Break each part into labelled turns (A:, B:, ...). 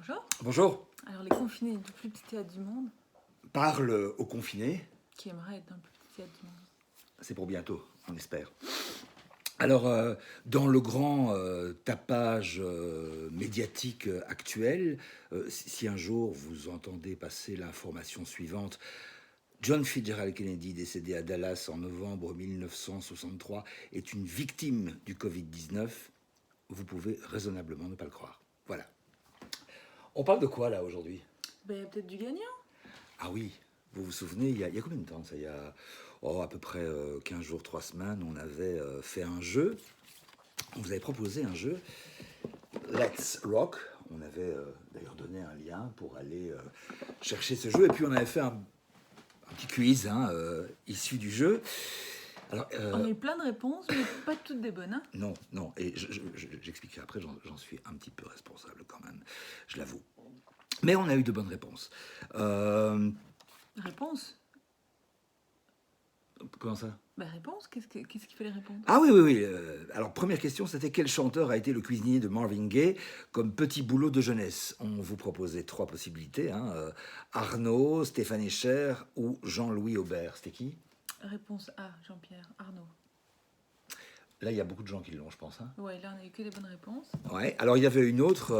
A: Bonjour.
B: Bonjour,
A: Alors, les confinés du plus petit théâtre du monde,
B: parle aux confinés,
A: qui aimerait être dans le plus petit théâtre du monde?
B: c'est pour bientôt, on espère. Alors, dans le grand tapage médiatique actuel, si un jour vous entendez passer l'information suivante, John Fitzgerald Kennedy, décédé à Dallas en novembre 1963, est une victime du Covid-19, vous pouvez raisonnablement ne pas le croire. Voilà. On parle de quoi là aujourd'hui?
A: Ben, il y a peut-être du gagnant.
B: Ah oui, vous vous souvenez, il y a combien de temps ça? Il y a à peu près 15 jours, 3 semaines, on avait fait un jeu. On vous avait proposé un jeu, Let's Rock. On avait d'ailleurs donné un lien pour aller chercher ce jeu. Et puis on avait fait un petit quiz issu du jeu. Alors,
A: On a eu plein de réponses, mais pas toutes des bonnes. Hein.
B: non, non, et j'expliquerai après, j'en suis un petit peu responsable quand même, je l'avoue. Mais on a eu de bonnes réponses.
A: Réponse?
B: Comment ça?
A: Ben, réponse, qu'est-ce qu'il fallait répondre?
B: Ah oui, oui, oui. Alors, première question, c'était quel chanteur a été le cuisinier de Marvin Gaye comme petit boulot de jeunesse? On vous proposait 3 possibilités. Arnaud, Stéphane Echer ou Jean-Louis Aubert. C'était qui?
A: Réponse A, Jean-Pierre Arnaud.
B: Là, il y a beaucoup de gens qui l'ont, je pense.
A: Ouais, là, on a eu que des bonnes réponses.
B: Ouais. Alors, il y avait une autre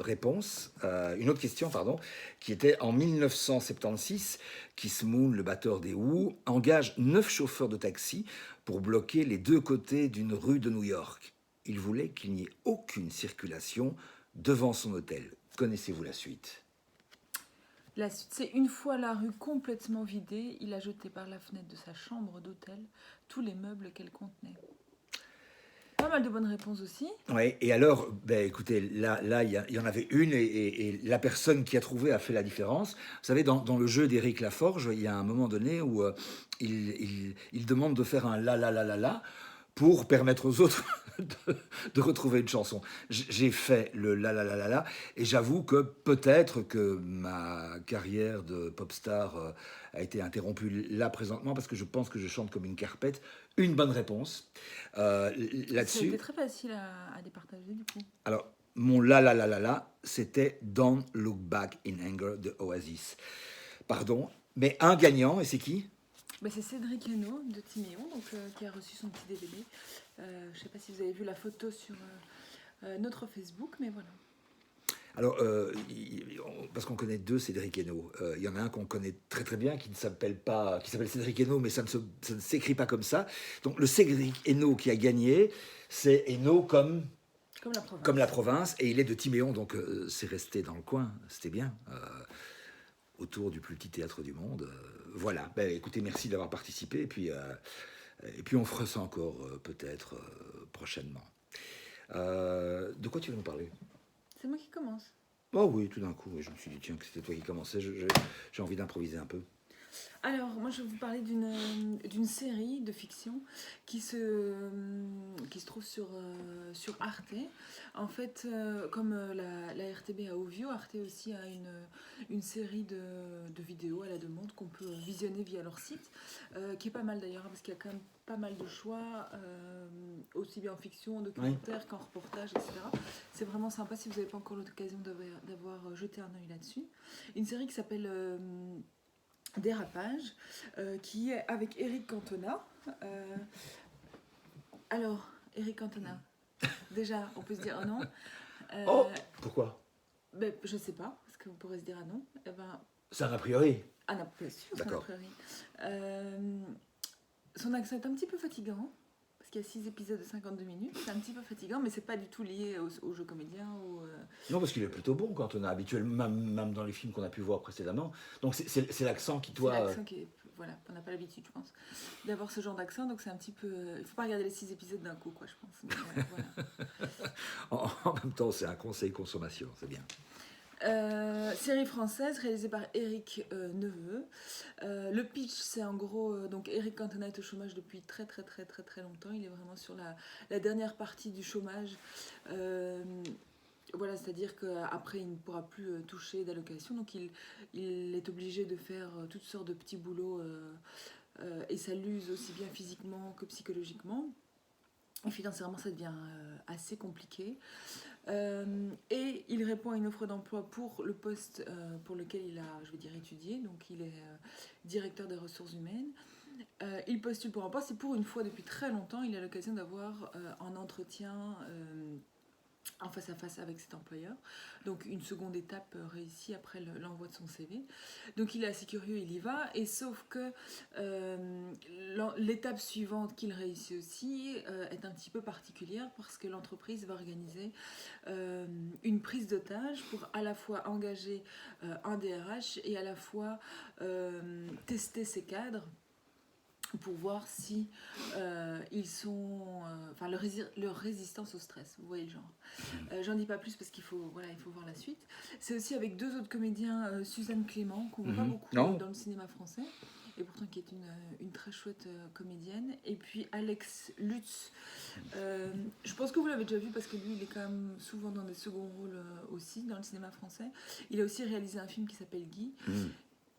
B: réponse, une autre question, pardon, qui était en 1976, Keith Moon, le batteur des Who, engage 9 chauffeurs de taxi pour bloquer les 2 côtés d'une rue de New York. Il voulait qu'il n'y ait aucune circulation devant son hôtel. Connaissez-vous la suite?
A: La suite, c'est une fois la rue complètement vidée, il a jeté par la fenêtre de sa chambre d'hôtel tous les meubles qu'elle contenait. Pas mal de bonnes réponses aussi.
B: Oui, et alors, ben, écoutez, là, il y en avait une, et la personne qui a trouvé a fait la différence. Vous savez, dans le jeu d'Éric Laforge, il y a un moment donné où il demande de faire un la pour permettre aux autres de retrouver une chanson. J'ai fait le la, et j'avoue que peut-être que ma carrière de pop star a été interrompue là présentement parce que je pense que je chante comme une carpette. Une bonne réponse là-dessus.
A: C'était très facile à départager du coup.
B: Alors, mon la, c'était Don't Look Back in Anger de Oasis. Pardon, mais un gagnant, et c'est qui?
A: Bah, c'est Cédric Hainaut de Timéon, donc, qui a reçu son petit DVD. Je ne sais pas si vous avez vu la photo sur notre Facebook, mais voilà.
B: Alors, parce qu'on connaît 2 Cédric Hainaut. Il y en a un qu'on connaît très très bien qui s'appelle Cédric Hainaut, mais ça ne s'écrit pas comme ça. Donc, le Cédric Hainaut qui a gagné, c'est Hainaut comme
A: Comme la province.
B: Comme la province, et il est de Timéon, donc c'est resté dans le coin, c'était bien, autour du plus petit théâtre du monde. Voilà, ben, écoutez, merci d'avoir participé, et puis on fera ça encore peut-être prochainement. De quoi tu veux nous parler?
A: C'est moi qui commence.
B: Oh oui, tout d'un coup, je me suis dit, tiens, que c'était toi qui commençais, j'ai envie d'improviser un peu.
A: Alors, moi, je vais vous parler d'une série de fiction qui se trouve sur Arte. En fait, comme la RTB a Ovio, Arte aussi a une série de vidéos à la demande qu'on peut visionner via leur site, qui est pas mal d'ailleurs, parce qu'il y a quand même pas mal de choix, aussi bien en fiction, en documentaire qu'en reportage, etc. C'est vraiment sympa si vous n'avez pas encore l'occasion d'avoir jeté un œil là-dessus. Une série qui s'appelle... Dérapage, qui est avec Eric Cantona. Alors, Eric Cantona, déjà, on peut se dire un nom.
B: Oh, pourquoi?
A: Ben, je sais pas, parce qu'on pourrait se dire un nom. Eh ben,
B: C'est un a priori.
A: ah non, bien sûr, c'est un
B: D'accord.
A: a priori. Son accent est un petit peu fatigant, parce qu'il y a 6 épisodes de 52 minutes. C'est un petit peu fatigant, mais c'est pas du tout lié au jeu comédien.
B: Non, parce qu'il est plutôt bon quand on a habituellement, même dans les films qu'on a pu voir précédemment. Donc c'est l'accent qui, toi...
A: C'est l'accent qui est... Voilà, on n'a pas l'habitude, je pense, d'avoir ce genre d'accent, donc c'est un petit peu... Il faut pas regarder les 6 épisodes d'un coup, quoi, je pense. Mais, voilà.
B: En même temps, c'est un conseil consommation, c'est bien.
A: Série française réalisée par Éric Neveu. Le pitch, c'est en gros, donc Éric Cantona est au chômage depuis très très très très très longtemps. Il est vraiment sur la dernière partie du chômage. Voilà, c'est-à-dire qu'après, il ne pourra plus toucher d'allocation. Donc, il est obligé de faire toutes sortes de petits boulots et ça l'use aussi bien physiquement que psychologiquement. Et financièrement, ça devient assez compliqué. Et il répond à une offre d'emploi pour le poste pour lequel il a, je veux dire, étudié. Donc il est directeur des ressources humaines. Il postule pour un poste et pour une fois depuis très longtemps, il a l'occasion d'avoir un entretien en face à face avec cet employeur. Donc une seconde étape réussie après l'envoi de son CV. Donc il est assez curieux, il y va. Et sauf que l'étape suivante qu'il réussit aussi est un petit peu particulière parce que l'entreprise va organiser une prise d'otage pour à la fois engager un DRH et à la fois tester ses cadres pour voir si ils sont, enfin leur résistance au stress. Vous voyez le genre. J'en dis pas plus parce qu'il faut, voilà, il faut voir la suite. C'est aussi avec deux autres comédiens, Suzanne Clément, qu'on voit pas beaucoup
B: Non.
A: dans le cinéma français, et pourtant qui est une très chouette comédienne, et puis Alex Lutz. Je pense que vous l'avez déjà vu parce que lui, il est quand même souvent dans des seconds rôles aussi dans le cinéma français. Il a aussi réalisé un film qui s'appelle Guy.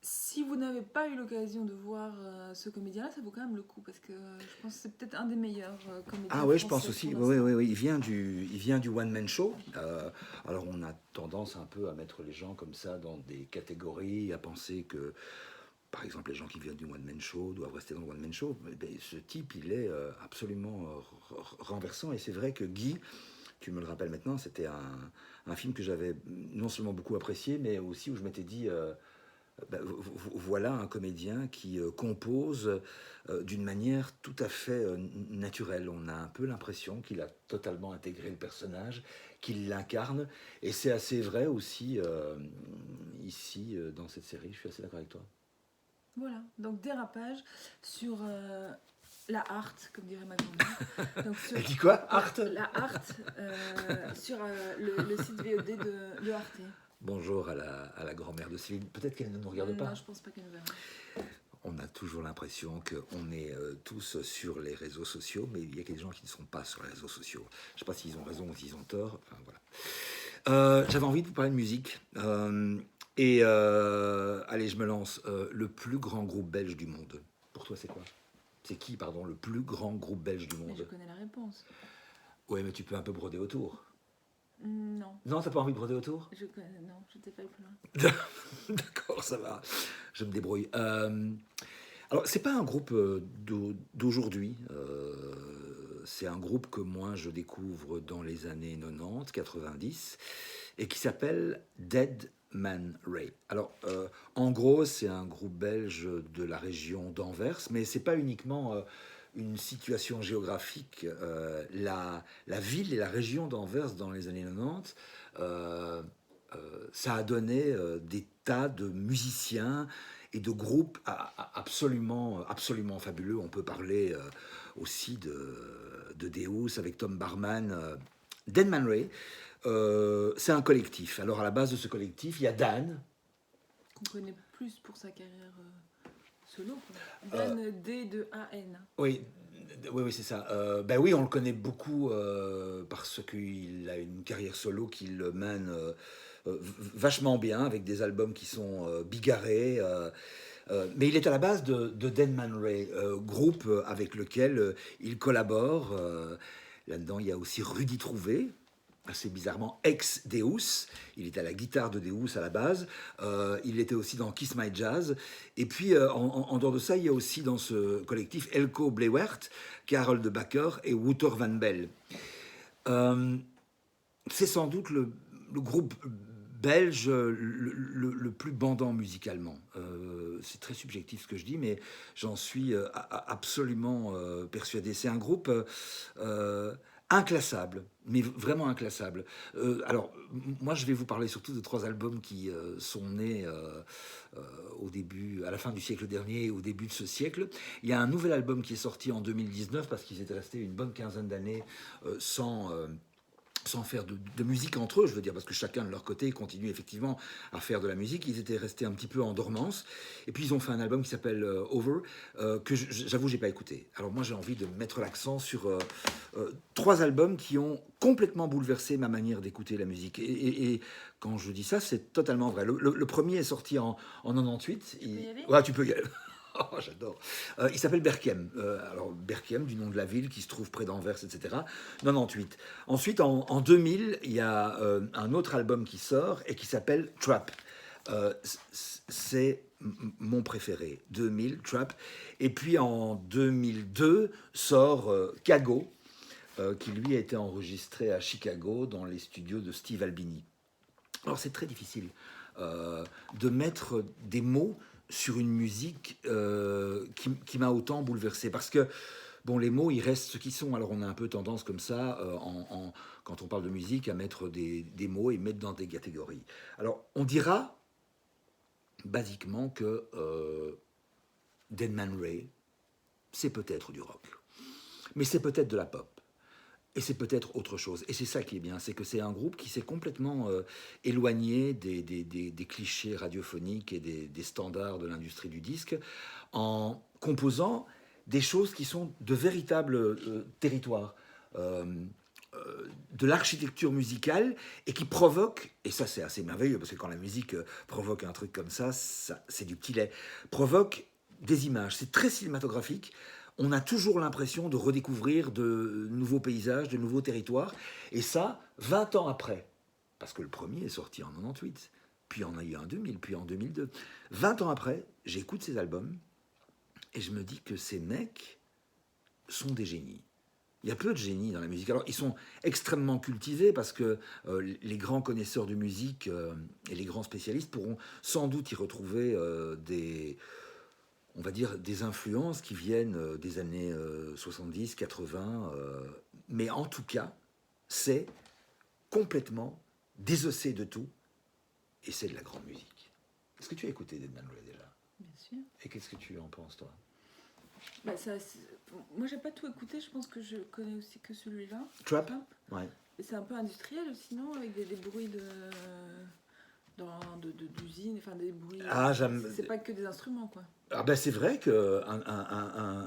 A: Si vous n'avez pas eu l'occasion de voir ce comédien-là, ça vaut quand même le coup parce que je pense que c'est peut-être un des meilleurs comédiens.
B: Ah oui, je pense
A: français
B: aussi.
A: pour
B: Oui,
A: l'instant.
B: oui, oui. Il vient du one-man show. Alors on a tendance un peu à mettre les gens comme ça dans des catégories, à penser que, par exemple, les gens qui viennent du one-man show doivent rester dans le one-man show. Mais, ce type, il est absolument renversant. Et c'est vrai que Guy, tu me le rappelles maintenant, c'était un film que j'avais non seulement beaucoup apprécié, mais aussi où je m'étais dit... voilà un comédien qui compose d'une manière tout à fait naturelle. On a un peu l'impression qu'il a totalement intégré le personnage, qu'il l'incarne. Et c'est assez vrai aussi ici, dans cette série. Je suis assez d'accord avec toi.
A: Voilà, donc dérapage sur la art, comme dirait ma grand-mère. Donc sur
B: Elle dit quoi? Art?
A: la art sur le site VOD de Arte.
B: Bonjour à la grand-mère de Céline. Peut-être qu'elle ne nous regarde pas.
A: Non, je pense pas qu'elle nous verra.
B: On a toujours l'impression qu'on est tous sur les réseaux sociaux, mais il y a des gens qui ne sont pas sur les réseaux sociaux. Je ne sais pas s'ils ont raison ou s'ils ont tort. Enfin, voilà. J'avais envie de vous parler de musique. Allez, je me lance. Le plus grand groupe belge du monde. Pour toi, c'est quoi? C'est qui, pardon, le plus grand groupe belge du
A: Mais
B: monde?
A: je connais la réponse.
B: Oui, mais tu peux un peu broder autour.
A: Non,
B: Non, t'as pas envie de broder autour?
A: non, je t'ai pas eu plus loin.
B: D'accord, ça va. Je me débrouille. Alors, c'est pas un groupe d'aujourd'hui. C'est un groupe que moi, je découvre dans les années 90, 90, et qui s'appelle Dead Man Ray. Alors, en gros, c'est un groupe belge de la région d'Anvers, mais c'est pas uniquement une situation géographique. La ville et la région d'Anvers dans les années 90, ça a donné des tas de musiciens et de groupes absolument, absolument fabuleux. On peut parler aussi de Deus avec Tom Barman. Dead Man Ray, c'est un collectif. Alors à la base de ce collectif, il y a Dan.
A: Qu'on connaît plus pour sa carrière solo, quoi. Dan D-2-A-N.
B: Oui, oui, c'est ça. Ben oui, on le connaît beaucoup parce qu'il a une carrière solo qu'il mène vachement bien, avec des albums qui sont bigarrés. Mais il est à la base de Dead Man Ray, groupe avec lequel il collabore. Là-dedans, il y a aussi Rudy Trouvé, assez bizarrement ex-Deus. Il était à la guitare de Deus à la base. Il était aussi dans Kiss My Jazz. Et puis, en dehors de ça, il y a aussi dans ce collectif Elko Blewert, Karel de Backer et Wouter Van Bell. C'est sans doute le groupe belge le plus bandant musicalement. C'est très subjectif ce que je dis, mais j'en suis absolument persuadé. C'est un groupe inclassable, mais vraiment inclassable. Alors, moi, je vais vous parler surtout de 3 albums qui sont nés au début, à la fin du siècle dernier et au début de ce siècle. Il y a un nouvel album qui est sorti en 2019 parce qu'ils étaient restés une bonne quinzaine d'années sans faire de musique entre eux, je veux dire, parce que chacun de leur côté continue effectivement à faire de la musique. Ils étaient restés un petit peu en dormance. Et puis ils ont fait un album qui s'appelle Over, que j'avoue, j'ai pas écouté. Alors moi, j'ai envie de mettre l'accent sur 3 albums qui ont complètement bouleversé ma manière d'écouter la musique. Et quand je dis ça, c'est totalement vrai. Le premier est sorti en 98.
A: Tu peux y aller ?
B: Ouais, tu peux y aller. Oh, j'adore. Il s'appelle Berkem. Alors, Berkem, du nom de la ville qui se trouve près d'Anvers, etc. 98. Ensuite, en 2000, il y a un autre album qui sort et qui s'appelle Trap. C'est mon préféré. 2000, Trap. Et puis, en 2002, sort Kago, qui lui a été enregistré à Chicago dans les studios de Steve Albini. Alors, c'est très difficile de mettre des mots sur une musique qui m'a autant bouleversé. Parce que, bon, les mots, ils restent ce qu'ils sont. Alors, on a un peu tendance comme ça, quand on parle de musique, à mettre des mots et mettre dans des catégories. Alors, on dira, basiquement, que Dead Man Ray, c'est peut-être du rock. Mais c'est peut-être de la pop. Et c'est peut-être autre chose. Et c'est ça qui est bien, c'est que c'est un groupe qui s'est complètement éloigné des clichés radiophoniques et des standards de l'industrie du disque en composant des choses qui sont de véritables territoires. De l'architecture musicale et qui provoque, et ça c'est assez merveilleux parce que quand la musique provoque un truc comme ça c'est du petit lait, provoque des images, c'est très cinématographique. On a toujours l'impression de redécouvrir de nouveaux paysages, de nouveaux territoires, et ça 20 ans après, parce que le premier est sorti en 98, puis il y en a eu un en 2000, puis en 2002. 20 ans après, j'écoute ces albums et je me dis que ces mecs sont des génies. Il y a peu de génies dans la musique. Alors, ils sont extrêmement cultivés parce que les grands connaisseurs de musique et les grands spécialistes pourront sans doute y retrouver on va dire, des influences qui viennent des années 70, 80. Mais en tout cas, c'est complètement désossé de tout et c'est de la grande musique. Est-ce que tu as écouté Dead Man Ray déjà?
A: Bien sûr.
B: Et qu'est-ce que tu en penses, toi?
A: Bah, moi, j'ai pas tout écouté, je pense que je connais aussi que celui-là.
B: Trap. Ouais.
A: Et c'est un peu industriel sinon, avec des bruits d'usine, enfin des bruits.
B: Ah, j'aime.
A: C'est pas que des instruments, quoi.
B: Ah ben c'est vrai qu'un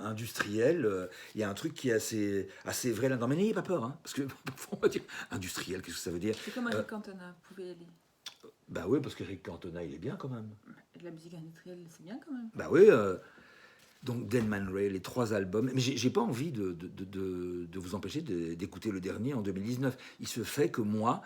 B: industriel, il y a un truc qui est assez vrai là-dedans. Mais n'ayez pas peur, hein, parce que parfois on va dire industriel, qu'est-ce que ça veut dire?
A: C'est comme Eric Cantona, vous pouvez y aller.
B: Bah oui, parce qu'Eric Cantona, il est bien quand même.
A: Et de la musique industrielle, c'est bien quand même.
B: Bah oui, donc Dead Man Ray, les 3 albums. Mais j'ai pas envie de vous empêcher d'écouter le dernier en 2019. Il se fait que moi,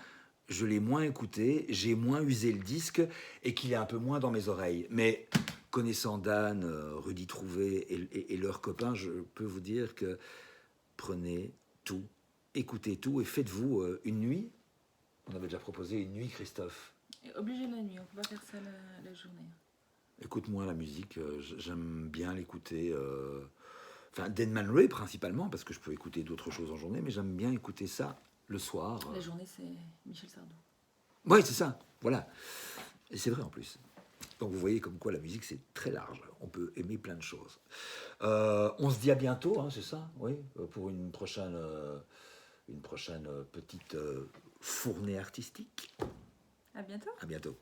B: je l'ai moins écouté, j'ai moins usé le disque et qu'il est un peu moins dans mes oreilles. Mais connaissant Dan, Rudy Trouvé et leurs copains, je peux vous dire que prenez tout, écoutez tout et faites-vous une nuit. On avait déjà proposé une nuit, Christophe.
A: Et obligé la nuit, on peut pas faire ça la journée.
B: Écoute-moi la musique, j'aime bien l'écouter. Enfin, Dead Man Ray principalement, parce que je peux écouter d'autres choses en journée, mais j'aime bien écouter ça le soir.
A: La journée, c'est Michel Sardou.
B: Oui, c'est ça, voilà. Et c'est vrai en plus. Donc vous voyez comme quoi la musique c'est très large. On peut aimer plein de choses. On se dit à bientôt, hein, c'est ça, oui, pour une prochaine petite fournée artistique.
A: À bientôt.
B: À bientôt.